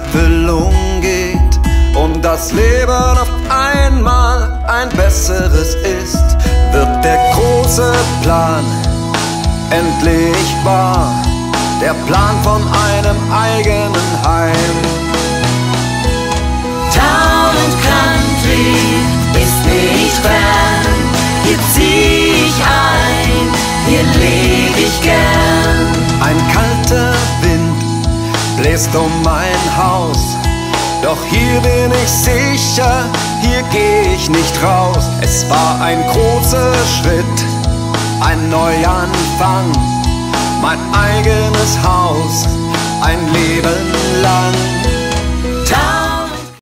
Erfüllung geht und das Leben auf einmal ein besseres ist, wird der große Plan endlich wahr, der Plan von einem eigenen Heim. Town and Country ist nicht fern, hier zieh ich ein, hier leb ich gern. Ein kalter Wind bläst um mein Haus, doch hier bin ich sicher, hier geh ich nicht raus. Es war ein großer Schritt, ein Neuanfang, mein eigenes Haus, ein Leben lang.